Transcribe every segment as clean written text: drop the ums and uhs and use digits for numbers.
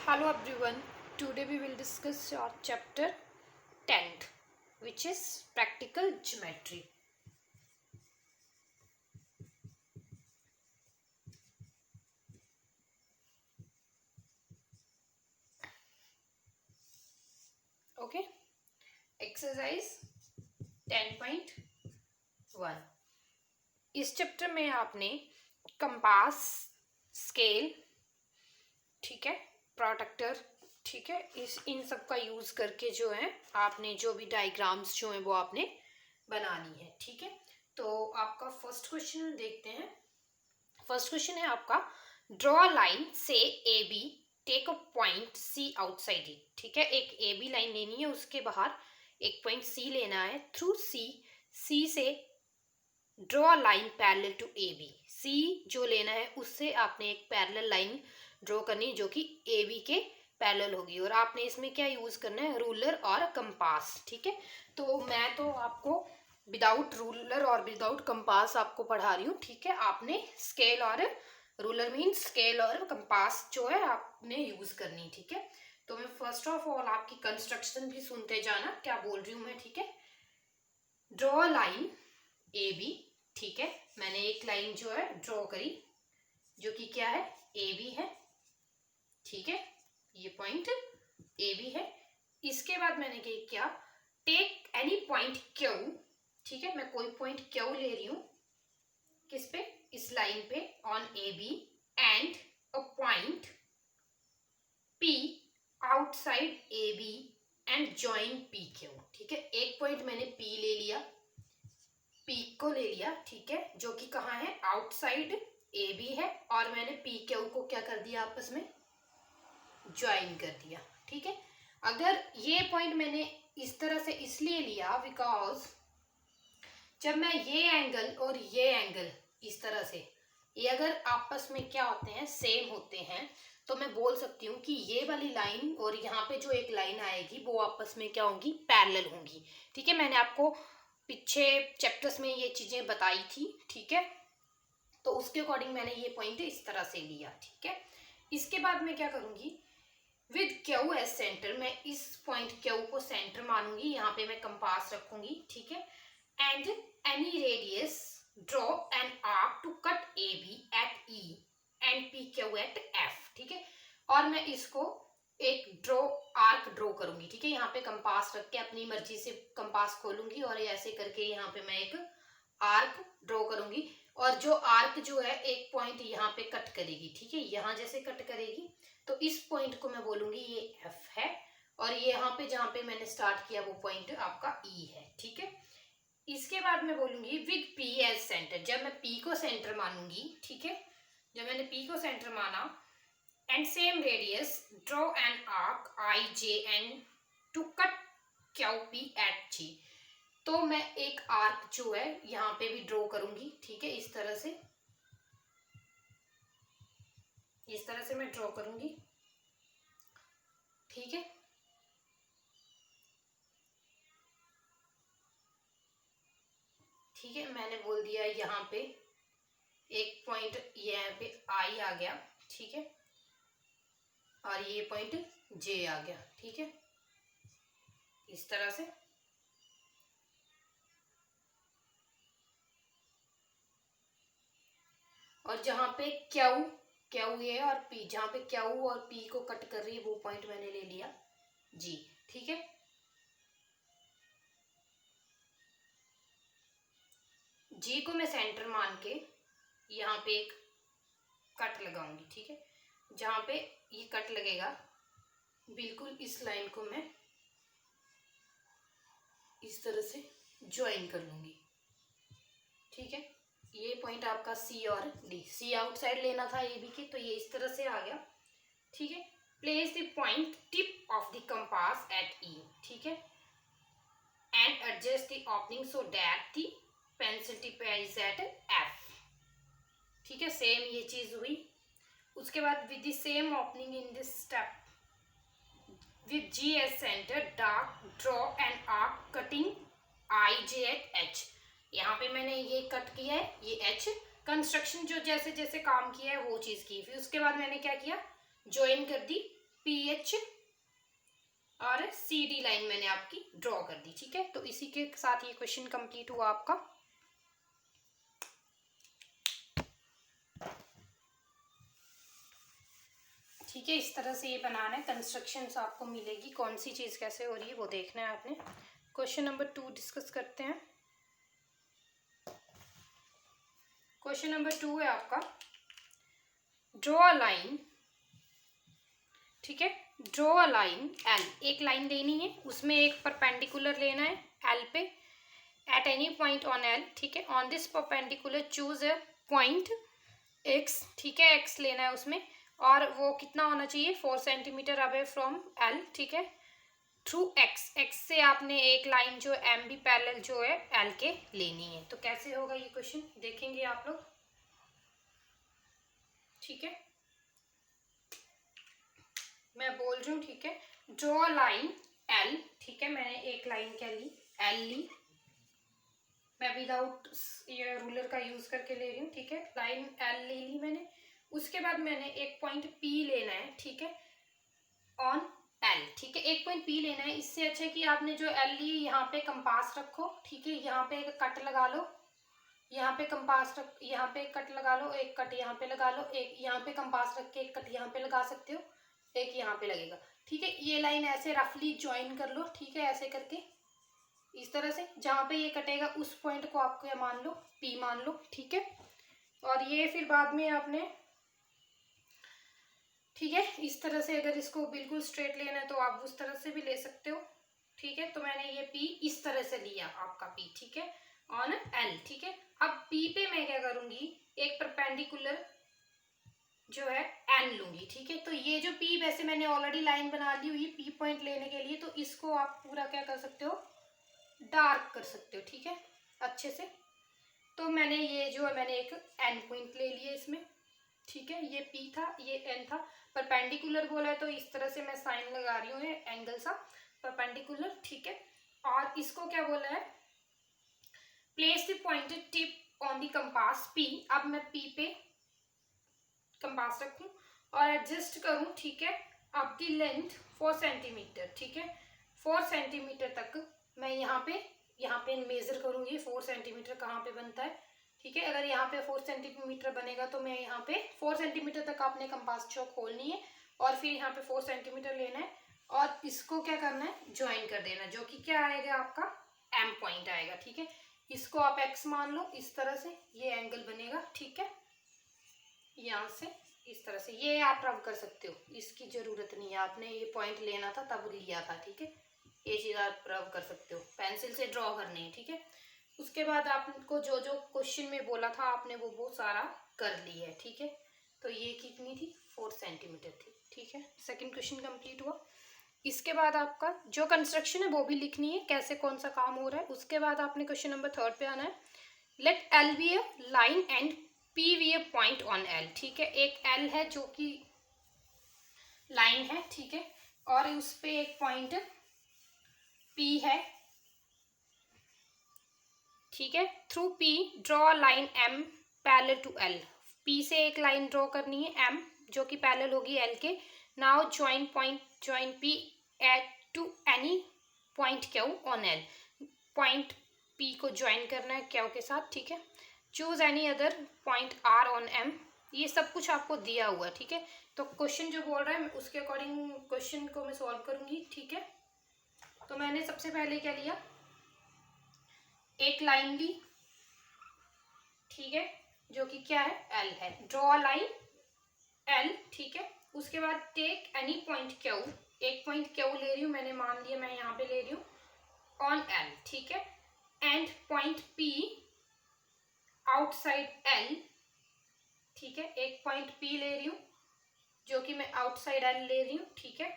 Hello everyone, today we will discuss our chapter 10th, which is practical geometry. Okay, exercise 10.1. इस chapter में आपने compass, scale, ठीक है, protractor, ठीक है, इन सब का यूज करके जो है आपने जो भी डायग्राम्स जो है वो आपने बनानी है. ठीक है, तो आपका फर्स्ट क्वेश्चन देखते हैं. फर्स्ट क्वेश्चन है आपका, ड्रॉ अ लाइन से A B, take a point C outside it. ठीक है, एक ए बी लाइन लेनी है, उसके बाहर एक पॉइंट सी लेना है. थ्रू सी से draw a line parallel to A B. C जो लेना है उससे आपने एक पैरेलल लाइन ड्रॉ करनी जो कि ए बी के पैरेलल होगी. और आपने इसमें क्या यूज करना है, रूलर और कंपास. ठीक है, तो मैं तो आपको विदाउट रूलर और विदाउट कंपास आपको पढ़ा रही हूँ. ठीक है, आपने स्केल और रूलर मीन्स स्केल और कंपास जो है आपने यूज करनी. ठीक है, तो मैं फर्स्ट ऑफ ऑल आपकी कंस्ट्रक्शन भी सुनते जाना क्या बोल रही हूँ मैं. ठीक है, ड्रॉ लाइन ए बी. ठीक है, मैंने एक लाइन जो है ड्रॉ करी जो कि क्या है, ए बी है. ठीक है, ये पॉइंट ए बी है. इसके बाद मैंने क्या, टेक एनी पॉइंट क्यू. ठीक है, मैं कोई पॉइंट क्यू ले रही हूं, किस पे, इस लाइन पे, on A B, and a point P outside A B and join P Q. ठीक है, एक पॉइंट मैंने पी ले लिया, पी को ले लिया. ठीक है, जो कि कहाँ है, आउटसाइड ए बी है. और मैंने पी क्यू को क्या कर दिया, आपस में ज्वाइन कर दिया. ठीक है, अगर ये पॉइंट मैंने इस तरह से इसलिए लिया बिकॉज जब मैं ये एंगल और ये एंगल इस तरह से, ये अगर आपस में क्या होते हैं, सेम होते हैं, तो मैं बोल सकती हूँ कि ये वाली लाइन और यहाँ पे जो एक लाइन आएगी वो आपस में क्या होंगी, पैरेलल होंगी. ठीक है, मैंने आपको पीछे चैप्टर्स में ये चीजें बताई थी. ठीक है, तो उसके अकॉर्डिंग मैंने ये पॉइंट इस तरह से लिया. ठीक है, इसके बाद मैं क्या करूंगी, विद क्यू एज सेंटर, मैं इस पॉइंट क्यू को सेंटर मानूंगी. यहाँ पे मैं कंपास रखूंगी. ठीक है, and any radius draw an arc to cut A B at E and P Q at F. ठीक है, और मैं इसको एक आर्क ड्रॉ करूंगी. ठीक है, यहाँ पे कंपास रख के अपनी मर्जी से कंपास खोलूंगी और ऐसे करके यहाँ पे मैं एक आर्क ड्रॉ करूंगी. और जो आर्क जो है एक पॉइंट यहाँ पे कट करेगी. ठीक है, यहाँ जैसे कट करेगी तो इस पॉइंट को मैं बोलूंगी ये एफ है. और ये यहाँ पे जहाँ पे मैंने स्टार्ट किया वो पॉइंट आपका ई है. ठीक है, इसके बाद मैं बोलूंगी विद पी एज सेंटर. जब मैं पी को सेंटर मानूंगी, ठीक है, जब मैंने पी को सेंटर माना, and same radius draw an arc I J N to cut Q P at G. तो मैं एक आर्क जो है यहाँ पे भी ड्रॉ करूंगी. ठीक है, इस तरह से मैं ड्रॉ करूंगी. ठीक है, ठीक है, मैंने बोल दिया यहाँ पे एक पॉइंट यहाँ पे आई आ गया. ठीक है, और ये पॉइंट जे आ गया. ठीक है, इस तरह से. और जहां पे क्यू है और पी, जहां पे क्यू और पी को कट कर रही है वो पॉइंट मैंने ले लिया जी. ठीक है, जी को मैं सेंटर मान के यहाँ पे एक कट लगाऊंगी. ठीक है, जहां पे ये कट लगेगा बिल्कुल इस लाइन को मैं इस तरह से ज्वाइन कर लूंगी. ठीक है, ये पॉइंट आपका सी और डी, सी आउटसाइड लेना था ए बी के, तो ये इस तरह से आ गया. ठीक है, place the point tip of the compass at E. ठीक है, and adjust the opening so that the pencil tip is at F. ठीक है, सेम ये चीज हुई. उसके बाद with the same opening in this step with G as center, draw an arc cutting IJ at H. यहाँ पे मैंने ये कट किया है, ये H. कंस्ट्रक्शन जो जैसे जैसे काम किया है वो चीज की. फिर उसके बाद मैंने क्या किया, ज्वाइन कर दी PH और CD लाइन मैंने आपकी ड्रॉ कर दी। ठीक है, तो इसी के साथ ये क्वेश्चन कंप्लीट हुआ आपका। ठीक है, इस तरह से ये बनाना है। कंस्ट्रक्शंस आपको मिलेगी, कौन सी चीज़ कैसे हो रही है वो देखना है आपने। क्वेश्चन नंबर 2 डिस्कस करते हैं। क्वेश्चन नंबर 2 है आपका, ड्रॉ अ लाइन। ठीक है, ड्रॉ अ लाइन L, एक लाइन लेनी है, उसमें एक परपेंडिकुलर लेना है L पे, at any point on L। ठीक है, on this perpendicular choose a point X। ठीक है, X लेना है उसमें, और वो कितना होना चाहिए, 4 सेंटीमीटर अवे फ्रॉम L। ठीक है, थ्रू X से आपने एक लाइन जो M भी पैरेलल जो है L के लेनी है। तो कैसे होगा ये क्वेश्चन देखेंगे आप लोग। ठीक है, मैं बोल रही हूँ। ठीक है, ड्रॉ लाइन L। ठीक है, मैंने एक लाइन क्या ली, L ली, मैं विदाउट ये रूलर का यूज करके ले रही हूँ। ठीक है, लाइन L ले ली मैंने। उसके बाद मैंने एक पॉइंट P लेना है। ठीक है, ऑन L। ठीक है, एक पॉइंट P लेना है। इससे अच्छा है कि आपने जो L ली यहाँ पे कंपास रखो। ठीक है, यहाँ पे एक कट लगा लो, यहाँ पे कंपास रख, यहाँ पे एक कट लगा लो, एक कट यहाँ पे लगा लो, एक यहाँ पे कंपास रख के एक कट यहाँ पे लगा सकते हो, एक यहाँ पे लगेगा। ठीक है, ये लाइन ऐसे रफली ज्वाइन कर लो। ठीक है, ऐसे करके इस तरह से, जहाँ पे ये कटेगा उस पॉइंट को आपको ये मान लो P मान लो। ठीक है, और ये फिर बाद में आपने, ठीक है, इस तरह से अगर इसको बिल्कुल स्ट्रेट लेना है तो आप उस तरह से भी ले सकते हो। ठीक है, तो मैंने ये P इस तरह से लिया आपका P। ठीक है, ऑन L। ठीक है, अब P पे मैं क्या करूंगी, एक परपेंडिकुलर जो है N लूंगी। ठीक है, तो ये जो P, वैसे मैंने ऑलरेडी लाइन बना ली हुई P पॉइंट लेने के लिए, तो इसको आप पूरा क्या कर सकते हो, डार्क कर सकते हो। ठीक है, अच्छे से। तो मैंने ये जो है, मैंने एक N पॉइंट ले लिया इसमें। ठीक है, ये P था, ये N था। परपेंडिकुलर बोला है तो इस तरह से मैं साइन लगा रही हूँ, एंगल सा परपेंडिकुलर। ठीक है, और इसको क्या बोला है, place the pointed tip on the compass P। अब मैं P पे कंपास रखूं और एडजस्ट करूं। ठीक है, अब दी लेंथ 4 सेंटीमीटर। ठीक है, 4 सेंटीमीटर तक मैं यहाँ पे मेजर करूंगी 4 सेंटीमीटर कहाँ पे बनता है। ठीक है, अगर यहाँ पे 4 सेंटीमीटर बनेगा तो मैं यहाँ पे 4 सेंटीमीटर तक आपने कंपास चौक खोलनी है, और फिर यहाँ पे 4 सेंटीमीटर लेना है, और इसको क्या करना है, ज्वाइन कर देना, जो कि क्या आएगा आपका M पॉइंट आएगा। ठीक है, इसको आप X मान लो, इस तरह से ये एंगल बनेगा। ठीक है, यहाँ से इस तरह से ये आप रब कर सकते हो, इसकी जरूरत नहीं है, आपने ये पॉइंट लेना था तब लिया था। ठीक है, ये चीज आप रब कर सकते हो, पेंसिल से ड्रॉ करनी है। ठीक है, उसके बाद आपको जो जो क्वेश्चन में बोला था आपने वो सारा कर लिया है। ठीक है, तो ये कितनी थी, 4 सेंटीमीटर थी। ठीक है, सेकंड क्वेश्चन कंप्लीट हुआ। इसके बाद आपका जो कंस्ट्रक्शन है वो भी लिखनी है, कैसे कौन सा काम हो रहा है। उसके बाद आपने क्वेश्चन नंबर 3 पे आना है। Let L be a line and P be a point on L। ठीक है, एक L है जो कि लाइन है। ठीक है, और उस पे एक पॉइंट P है। ठीक है, through P draw line M parallel to L। P से एक लाइन ड्रॉ करनी है M, जो कि पैरेलल होगी L के। Now join P at to any point Q on L। Point P को ज्वाइन करना है Q के साथ। ठीक है, choose any other point R on M। ये सब कुछ आपको दिया हुआ है। ठीक है, तो क्वेश्चन जो बोल रहा है उसके अकॉर्डिंग क्वेश्चन को मैं सॉल्व करूंगी। ठीक है, तो मैंने सबसे पहले क्या लिया, एक लाइन ली। ठीक है, जो कि क्या है, L है। Draw line L। ठीक है, उसके बाद टेक एनी पॉइंट Q, एक पॉइंट Q ले रही हूँ मैंने, मान लिया मैं यहाँ पे ले रही हूँ ऑन L। ठीक है, and point P outside L। ठीक है, एक पॉइंट P ले रही हूँ जो कि मैं आउटसाइड L ले रही हूँ। ठीक है,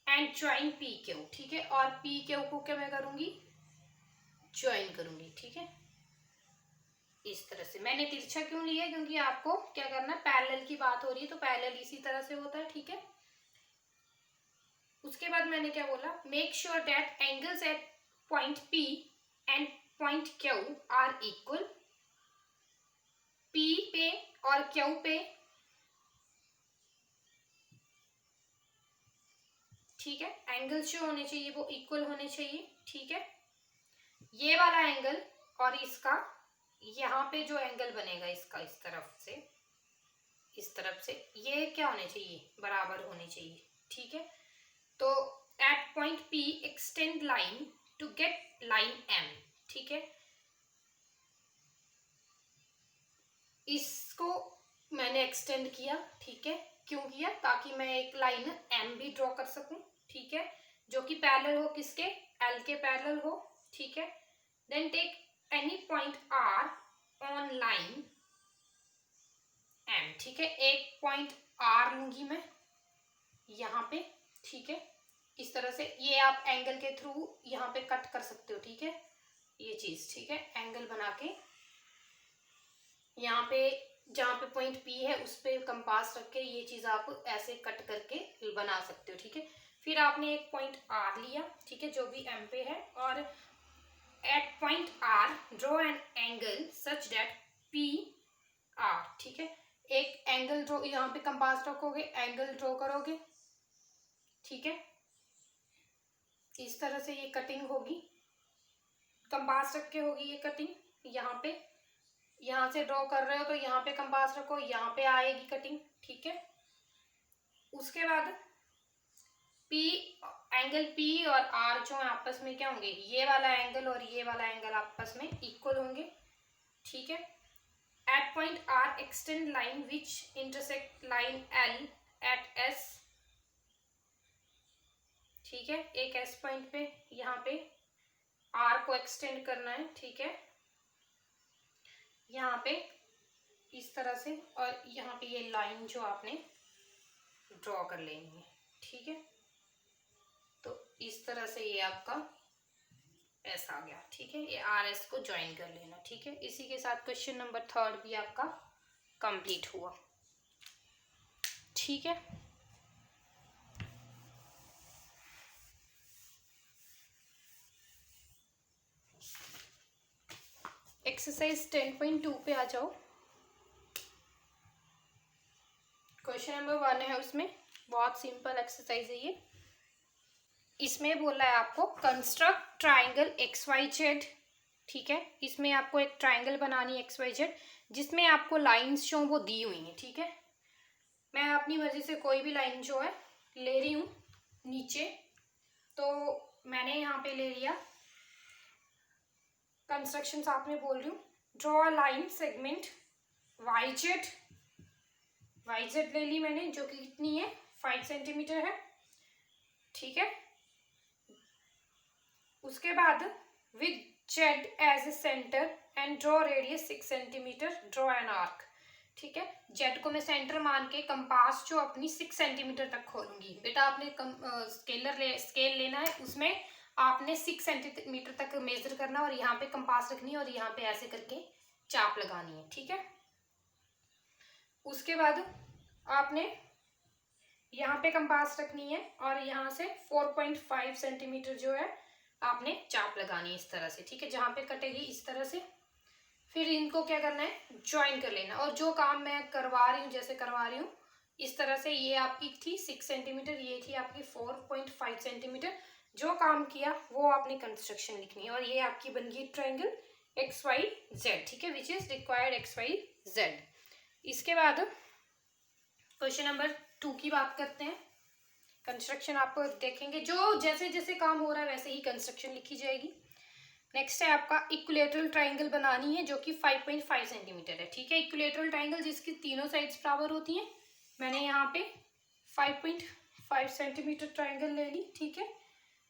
एंड ज्वाइन PQ। ठीक है, और PQ को क्या मैं करूंगी, ज्वाइन करूंगी। ठीक है, इस तरह से। मैंने तिरछा क्यों लिया, क्योंकि आपको क्या करना है, पैरेलल की बात हो रही है तो पैरेलल इसी तरह से होता है। ठीक है, उसके बाद मैंने क्या बोला, make sure that angles at point P and point Q are equal. P पे और Q पे ठीक है। एंगल्स जो होने चाहिए वो इक्वल होने चाहिए, ठीक है। ये वाला एंगल और इसका यहाँ पे जो एंगल बनेगा इसका इस तरफ से, इस तरफ से, ये क्या होने चाहिए, बराबर होने चाहिए, ठीक है। तो at point P extend line to get line M, ठीक है। इसको मैंने एक्सटेंड किया, ठीक है। क्यों किया, ताकि मैं एक लाइन M भी ड्रॉ कर सकूं, ठीक है, जो कि पैरेलल हो किसके, L के पैरेलल हो, ठीक है। Then take any point R on line M, ठीक है। एक पॉइंट R लूंगी मैं यहाँ पे, ठीक है। इस तरह से ये आप एंगल के थ्रू यहाँ पे कट कर सकते हो, ठीक है, ये चीज, ठीक है। एंगल बना के यहाँ पे जहाँ पे पॉइंट P है उस पे कंपास रख के ये चीज आप ऐसे कट करके बना सकते हो, ठीक है। फिर आपने एक पॉइंट R लिया, ठीक है, जो भी M पे है, और at point R draw an angle such that PR, ठीक है। एक एंगल ड्रॉ, यहाँ पे कंपास रखोगे, एंगल ड्रॉ करोगे, ठीक है। इस तरह से ये कटिंग होगी, कंपास रख के होगी ये कटिंग। यहाँ पे, यहाँ से ड्रॉ कर रहे हो तो यहाँ पे कंपास रखो, यहाँ पे आएगी कटिंग, ठीक है। उसके बाद P, एंगल P और R जो है आपस में क्या होंगे, ये वाला एंगल और ये वाला एंगल आपस में इक्वल होंगे, ठीक है। At point R extend line which intersect line L at S, ठीक है। एक S पॉइंट पे यहाँ पे R को एक्सटेंड करना है, ठीक है, यहाँ पे इस तरह से, और यहाँ पे ये लाइन जो आपने ड्रॉ कर लेनी है, ठीक है। तो इस तरह से ये आपका ऐसा आ गया, ठीक है। ये RS को ज्वाइन कर लेना, ठीक है। इसी के साथ क्वेश्चन नंबर 3 भी आपका कंप्लीट हुआ, ठीक है। एक्सरसाइज 10.2 पे आ जाओ। क्वेश्चन नंबर 1 है, उसमें बहुत सिंपल एक्सरसाइज है ये। इसमें बोला है आपको कंस्ट्रक्ट ट्राइंगल XYZ, ठीक है। इसमें आपको एक ट्राइंगल बनानी है XYZ, जिसमें आपको लाइंस जो वो दी हुई हैं, ठीक है। मैं अपनी मर्जी से कोई भी लाइन जो है ले रही हूँ नीचे, तो मैंने यहाँ पे ले लिया कंस्ट्रक्शन साथ में बोल रही हूँ। ड्रॉ लाइन सेगमेंट YZ ले ली मैंने, जो कि कितनी है, 5 सेंटीमीटर है, ठीक है। उसके बाद with Z as a center and draw radius 6 centimeter, draw an arc, ठीक है। Z को मैं सेंटर मान के कंपास जो अपनी 6 सेंटीमीटर तक खोलूंगी। बेटा आपने स्केल लेना है, उसमें आपने 6 सेंटीमीटर तक मेजर करना और यहाँ पे कंपास रखनी है और यहाँ पे ऐसे करके चाप लगानी है, ठीक है। उसके बाद आपने यहाँ पे कंपास रखनी है और यहाँ से 4.5 सेंटीमीटर जो है आपने चाप लगानी है इस तरह से, ठीक है, जहाँ पे कटेगी इस तरह से। फिर इनको क्या करना है, ज्वाइन कर लेना। और जो काम मैं करवा रही हूँ, जैसे करवा रही हूँ इस तरह से, ये आपकी थी 6 सेंटीमीटर, ये थी आपकी 4.5 सेंटीमीटर। जो काम किया वो आपने कंस्ट्रक्शन लिखनी है, और ये आपकी बन गई ट्राइंगल XYZ, ठीक है, विच इज रिक्वायर्ड XYZ। इसके बाद क्वेश्चन नंबर 2 की बात करते हैं। कंस्ट्रक्शन आपको देखेंगे, जो जैसे जैसे काम हो रहा है वैसे ही कंस्ट्रक्शन लिखी जाएगी। नेक्स्ट है आपका इक्विलेटरल ट्राइंगल बनानी है, जो कि 5.5 सेंटीमीटर है, ठीक है। इक्विलेटरल ट्राइंगल जिसकी तीनों साइड्स बराबर होती हैं, मैंने यहाँ पे 5.5 सेंटीमीटर ट्राइंगल ले ली, ठीक है।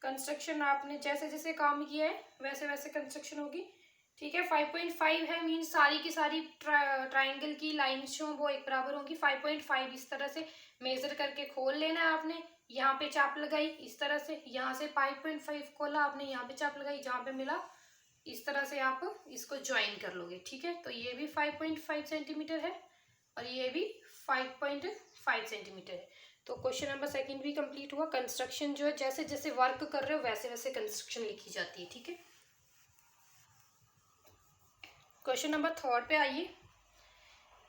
कंस्ट्रक्शन आपने जैसे जैसे काम किया है वैसे वैसे कंस्ट्रक्शन होगी, ठीक है। 5.5 है मीन सारी की सारी ट्राइंगल की लाइन्स जो वो एक बराबर होंगी। 5.5 इस तरह से मेजर करके खोल लेना है आपने, यहाँ पे चाप लगाई इस तरह से, यहाँ से 5.5 खोला आपने, यहाँ पे चाप लगाई, जहाँ पे मिला इस तरह से आप इसको ज्वाइन कर लोगे, ठीक है। तो ये भी 5.5 सेंटीमीटर है और ये भी 5.5 सेंटीमीटर है। तो क्वेश्चन नंबर 2 भी कंप्लीट हुआ। कंस्ट्रक्शन जो है जैसे जैसे वर्क कर रहे हो वैसे वैसे कंस्ट्रक्शन लिखी जाती है, ठीक है। क्वेश्चन नंबर 3 पे आइए,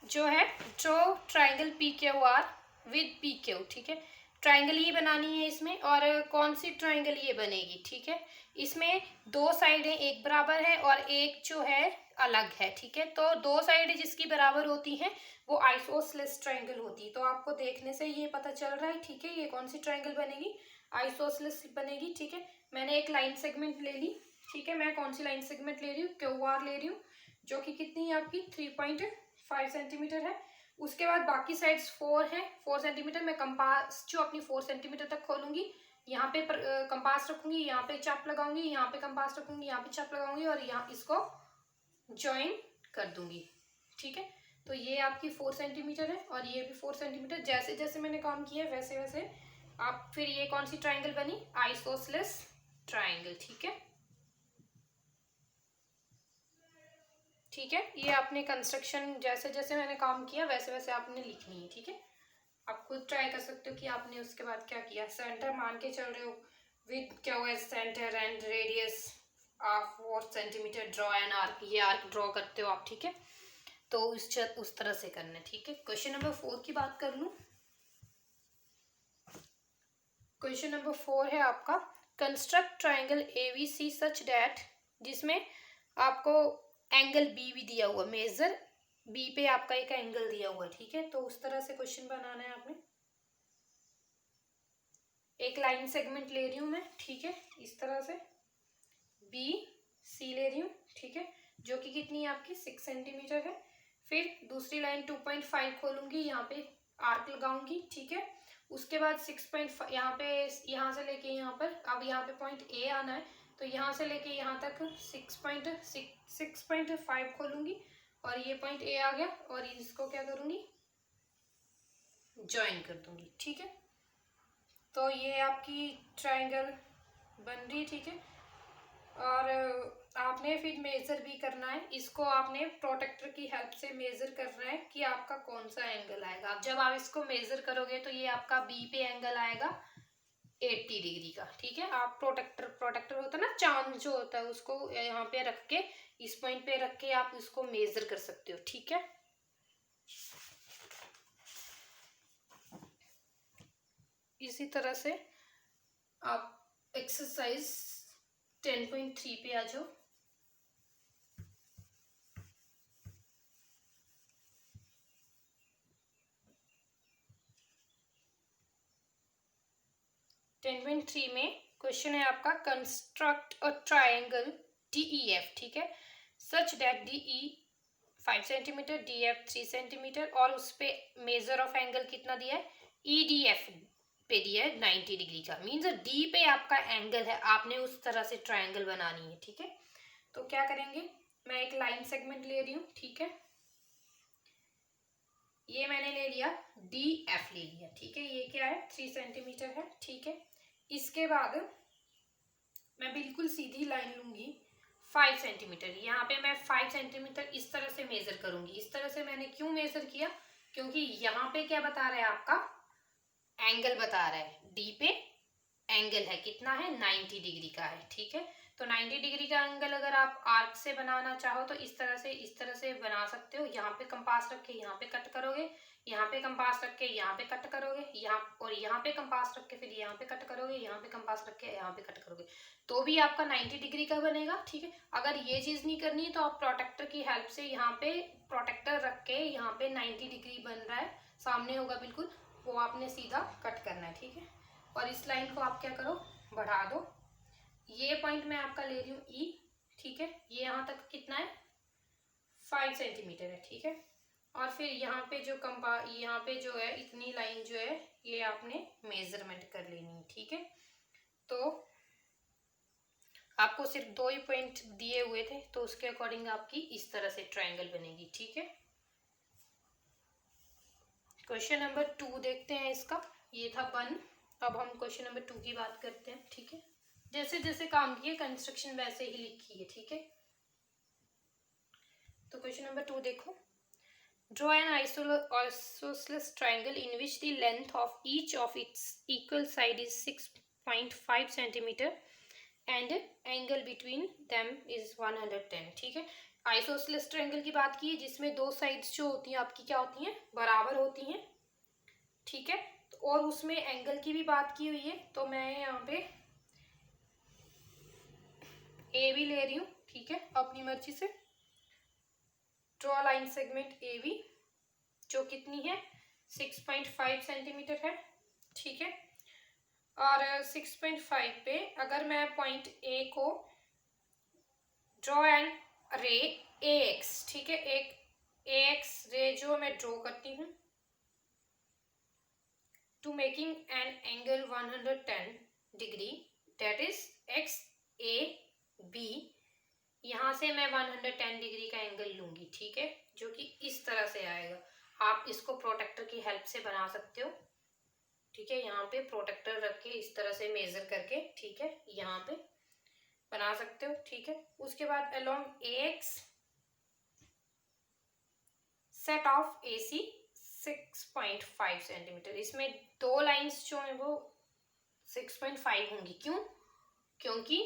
जो है draw triangle PQR with PQ, ठीक है। ट्राइंगल ही बनानी है इसमें। और कौन सी ट्राइंगल ये बनेगी, ठीक है। इसमें दो साइडें एक बराबर है और एक जो है अलग है, ठीक है। तो दो साइडें जिसकी बराबर होती हैं वो आइसोसेलेस ट्राइंगल होती है। तो आपको देखने से ये पता चल रहा है, ठीक है, ये कौन सी ट्राइंगल बनेगी, आइसोसेलेस बनेगी, ठीक है। मैंने एक लाइन सेगमेंट ले ली, ठीक है। मैं कौन सी लाइन सेगमेंट ले रही हूँ, QR ले रही हूँ, जो कि कितनी है आपकी 3.5 सेंटीमीटर है। उसके बाद बाकी साइड्स 4 है, 4 सेंटीमीटर। मैं कंपास जो अपनी 4 सेंटीमीटर तक खोलूंगी, यहाँ पे कंपास रखूंगी, यहाँ पे चाप लगाऊंगी, यहाँ पे कंपास रखूंगी, यहाँ पे चाप लगाऊंगी और यहाँ इसको ज्वाइन कर दूंगी, ठीक है। तो ये आपकी 4 सेंटीमीटर है और ये भी 4 सेंटीमीटर। जैसे जैसे मैंने काम किया वैसे वैसे आप फिर ये कौन सी ट्राइंगल बनी, आइसोसेलेस ट्राइंगल, ठीक है। ठीक है, ये आपने कंस्ट्रक्शन जैसे जैसे मैंने काम किया वैसे वैसे आपने लिखनी है, ठीक है। आप खुद ट्राई कर सकते हो कि आपने उसके बाद क्या किया। सेंटर मान के चल रहे हो, विद क्या हुआ, centre and radius of 4 centimetre, draw an arc, ये आर्क ड्रॉ करते हो आप, ठीक है। तो उस तरह से करना है, ठीक है। क्वेश्चन नंबर 4 की बात कर लूं। क्वेश्चन नंबर 4 है आपका, construct triangle ABC such that, जिसमें आपको एंगल B भी दिया हुआ, मेजर B पे आपका एक एंगल दिया हुआ है, ठीक है। तो उस तरह से क्वेश्चन बनाना है आपने। एक लाइन सेगमेंट ले रही हूं मैं, ठीक है, इस तरह से BC ले रही हूँ, ठीक है, जो कि कितनी है आपकी 6 सेंटीमीटर है। फिर दूसरी लाइन 2.5 खोलूंगी, यहाँ पे आर्क लगाऊंगी, ठीक है। उसके बाद 6.5 यहाँ पे, यहाँ से लेके यहाँ पर, अब यहाँ पे पॉइंट A आना है, तो यहाँ से लेके यहाँ तक 6.5 खोलूंगी और ये पॉइंट A आ गया और इसको क्या करूंगी, ज्वाइन कर दूंगी, ठीक है। तो ये आपकी ट्राइंगल बन रही, ठीक है। और आपने फिर मेजर भी करना है इसको, आपने प्रोटेक्टर की हेल्प से मेजर करना है कि आपका कौन सा एंगल आएगा। अब जब आप इसको मेजर करोगे तो ये आपका B पे एंगल आएगा 80 डिग्री का, ठीक है। आप प्रोटेक्टर होता है ना, चांद जो होता है, उसको यहाँ पे रख के, इस पॉइंट पे रख के आप इसको मेजर कर सकते हो, ठीक है। इसी तरह से आप एक्सरसाइज 10.3 पे आ जाओ। में क्वेश्चन है आपका, कंस्ट्रक्ट अ ट्राइंगल DEF, ठीक है, such that DE 5 centimetre, DF 3 centimetre और उस पे मेजर ऑफ एंगल कितना दिया है, EDF पे दिया है 90 डिग्री का। मीन्स D पे आपका एंगल है, आपने उस तरह से ट्राइंगल बनानी है, ठीक है। तो क्या करेंगे, मैं एक लाइन सेगमेंट ले रही हूँ, ठीक है, ये मैंने ले लिया, DF ले लिया, ठीक है। ये क्या है, 3 सेंटीमीटर है, ठीक है। इसके बाद मैं बिल्कुल सीधी लाइन लूंगी 5 सेंटीमीटर, यहाँ पे मैं 5 सेंटीमीटर इस तरह से मेजर करूंगी। इस तरह से मैंने क्यों मेजर किया, क्योंकि यहाँ पे क्या बता रहा है, आपका एंगल बता रहा है, D पे एंगल है, कितना है, 90 डिग्री का है, ठीक है। तो 90 डिग्री का एंगल अगर आप आर्क से बनाना चाहो तो इस तरह से बना सकते हो। यहाँ पे कंपास रख के यहाँ पे कट करोगे, यहाँ पे कंपास रख के यहाँ पे कट करोगे, यहाँ पे कंपास रख के फिर यहाँ पे कट करोगे, यहाँ पे कंपास रख के यहाँ पे कट करोगे, तो भी आपका 90 डिग्री का बनेगा, ठीक है। अगर ये चीज नहीं करनी है तो आप प्रोटेक्टर की हेल्प से यहाँ पे प्रोटेक्टर रख के यहाँ पे 90 डिग्री बन रहा है, सामने होगा बिल्कुल, वो आपने सीधा कट करना है, ठीक है। और इस लाइन को आप क्या करो, बढ़ा दो। ये पॉइंट मैं आपका ले रही हूँ E, ठीक है, ये यहाँ तक कितना है, 5 सेंटीमीटर है, ठीक है। और फिर यहाँ पे जो यहाँ पे जो है इतनी लाइन जो है ये आपने मेजरमेंट कर लेनी है, ठीक है। तो आपको सिर्फ 2 ही पॉइंट दिए हुए थे, तो उसके अकॉर्डिंग आपकी इस तरह से ट्राइंगल बनेगी, ठीक है। क्वेश्चन नंबर 2 देखते हैं इसका, ये था 1। अब हम क्वेश्चन नंबर 2 की बात करते हैं, ठीक है। जैसे जैसे काम किए कंस्ट्रक्शन वैसे ही लिखी है, ठीक है। तो क्वेश्चन नंबर 2 देखो, draw an isosceles triangle in which the length of each of its equal side is 6.5 centimetre and angle between them is 110, ठीक है। आइसोसेलेस ट्राइंगल की बात की है जिसमें दो साइड्स जो होती हैं आपकी क्या होती हैं, बराबर होती हैं, ठीक है। तो और उसमें एंगल की भी बात की हुई है, तो मैं यहाँ पे ए बी ले रही हूँ, ठीक है, अपनी मर्जी से। Draw line segment A B, जो कितनी है 6.5 सेंटीमीटर है, ठीक है। और 6.5 पे अगर मैं पॉइंट ए को ड्रॉ एन रे ए एक्स, ठीक है, एक ए एक्स रे जो मैं ड्रॉ करती हूँ to making an angle 110 degree, that is X A B. यहाँ से मैं 110 डिग्री का एंगल लूंगी, ठीक है, जो कि इस तरह से आएगा। आप इसको प्रोटेक्टर की हेल्प से बना सकते हो, ठीक है। यहाँ पे प्रोटेक्टर रख के इस तरह से मेजर करके, ठीक है, यहाँ पे बना सकते हो, ठीक है। उसके बाद along A X set off A C 6.5 centimeter. इसमें दो लाइंस जो है वो 6.5 होंगी। क्यों? क्योंकि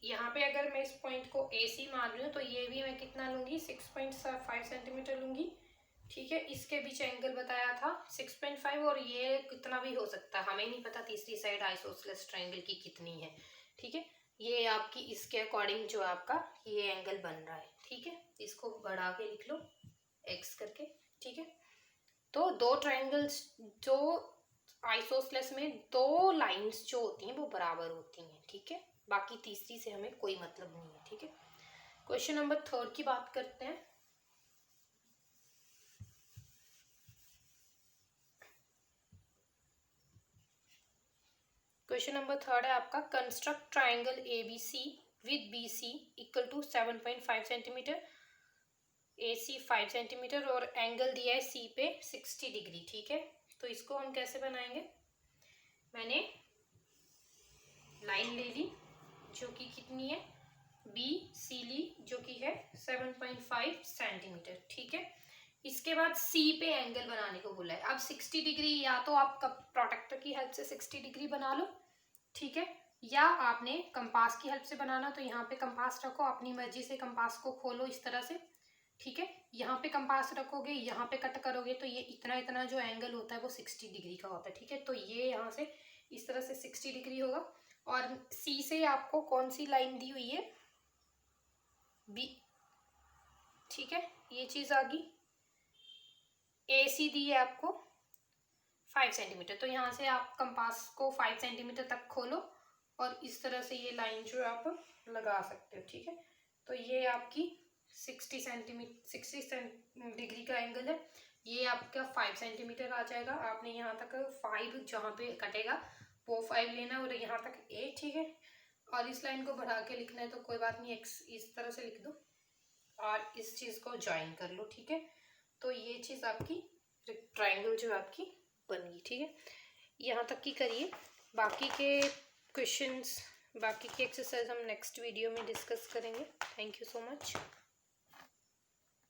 यहाँ पे अगर मैं इस पॉइंट को ए सी मान रही हूँ तो ये भी मैं कितना लूंगी 6.5 सेंटीमीटर लूंगी, ठीक है। इसके बीच एंगल बताया था 6.5 और ये कितना भी हो सकता है, हमें नहीं पता तीसरी साइड आइसोसेलेस ट्रायंगल की कितनी है, ठीक है। ये आपकी इसके अकॉर्डिंग जो आपका ये एंगल बन रहा है, ठीक है। इसको बढ़ा के लिख लो एक्स करके, ठीक है। तो दो ट्रायंगल्स जो आइसोसेलेस में दो लाइंस जो होती हैं वो बराबर होती हैं, ठीक है। बाकी तीसरी से हमें कोई मतलब नहीं है, ठीक है। क्वेश्चन नंबर 3 की बात करते हैं। क्वेश्चन नंबर 3 है आपका, construct triangle A B C with B C equal to 7.5 centimeter, A C 5 centimeter और एंगल दिया है सी पे 60 डिग्री, ठीक है। तो इसको हम कैसे बनाएंगे? मैंने लाइन ले ली जो कि कितनी है बी सी ली जो कि है 7.5 सेंटीमीटर, ठीक है। इसके बाद सी पे एंगल बनाने को बोला है। अब 60 डिग्री या तो आप प्रोटेक्टर की हेल्प से 60 डिग्री बना लो, ठीक है, या आपने कंपास की हेल्प से बनाना तो यहाँ पे कंपास रखो, अपनी मर्जी से कंपास को खोलो इस तरह से, ठीक है। यहाँ पे कंपास रखोगे, यहाँ पे कट करोगे तो ये इतना इतना जो एंगल होता है वो 60 डिग्री का होता है, ठीक है। तो ये यहाँ से इस तरह से 60 डिग्री होगा। और सी से आपको कौन सी लाइन दी हुई है? बी, ठीक है, ये चीज आ गई। ए सी दी है आपको 5 सेंटीमीटर, तो यहाँ से आप कंपास को 5 सेंटीमीटर तक खोलो और इस तरह से ये लाइन जो आप लगा सकते हो, ठीक है। तो ये आपकी 60 डिग्री का एंगल है। ये आपका 5 सेंटीमीटर आ जाएगा। आपने यहाँ तक 5 जहाँ पे कटेगा वो 5 लेना और यहाँ तक 8, ठीक है। और इस लाइन को बढ़ा के लिखना है तो कोई बात नहीं, एक्स इस तरह से लिख दो और इस चीज़ को ज्वाइन कर लो, ठीक है। तो ये चीज़ आपकी ट्रायंगल जो आपकी बन गई, ठीक है। यहाँ तक की करिए, बाकी के क्वेश्चंस, बाकी की एक्सरसाइज हम नेक्स्ट वीडियो में डिस्कस करेंगे। Thank you so much.